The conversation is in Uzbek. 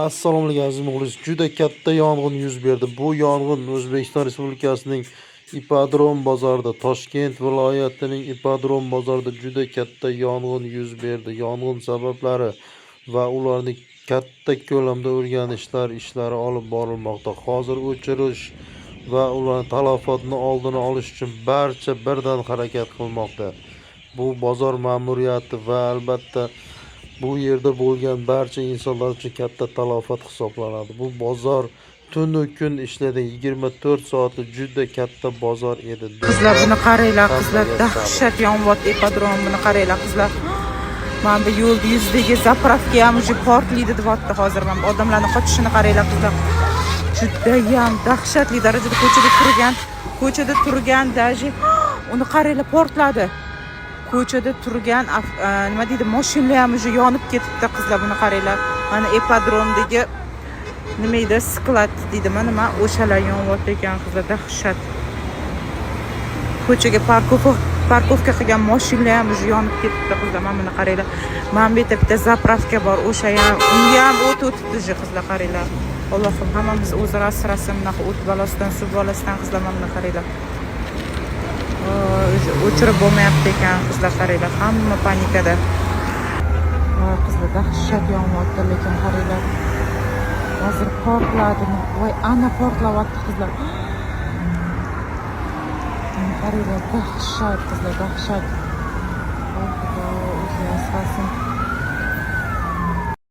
Assalomu alaykum aziz muxlis. Juda katta yong'in yuz berdi. Bu yong'in O'zbekiston Respublikasining Ipodrom bozorida, Toshkent viloyatining Ipodrom bozorida juda katta yong'in yuz berdi. Yong'in sabablari va ularni katta ko'lamda o'rganishlar ishlari olib borilmoqda. Hozir o'chirish va ularning talafotni oldini olish uchun barcha birdan harakat qilmoqda. Bu bozor ma'muriyati va albatta bu yerda bo'lgan barcha insonlar uchun katta talafot hisoblanadi. Bu bozor tunu kun ishlaydi. 24 soatli juda katta bozor edi. Qizlar buni qaranglar, qizlar dahshat yonyapti ipodrom, buni qaranglar qizlar. Mana bu yo'l yuzidagi zapravka ham уже portlaydi deyapti hozir. Mana odamlarning qochishini qaranglar qizlar. Juda ham dahshatli darajada ko'chada turgan даже uni qaranglar portladi. Ko'chada turgan nima deydi, mashinalar ham уже yonib ketibdi qizlar, buni qaranglar. Mana ipodromdagi nima edi, sklad deydimi, nima o'shalar yonyapti ekan qizlar, dahshat. Ko'chaga parkovka qilgan mashinalar ham уже yonib ketibdi qizlar, mana buni qaranglar. Mana bu yerda bitta zapravka bor, o'sha ham, unga ham o't o'tibdi уже qizlar, qaranglar. Allohim hammamiz o'zaro asrasin bunaqa o't balosidan, suv balosidan qizlar, mana buni qaranglar. O'chirib bo'lmayapti ekan qizlar, qaranglar, hamma panikada. Qizlar dahshat yonyapti, lekin qaranglar. Hozir portladimi? Voy, ana portlayapti qizlar. Qaranglar, dahshat qizlar, dahshat.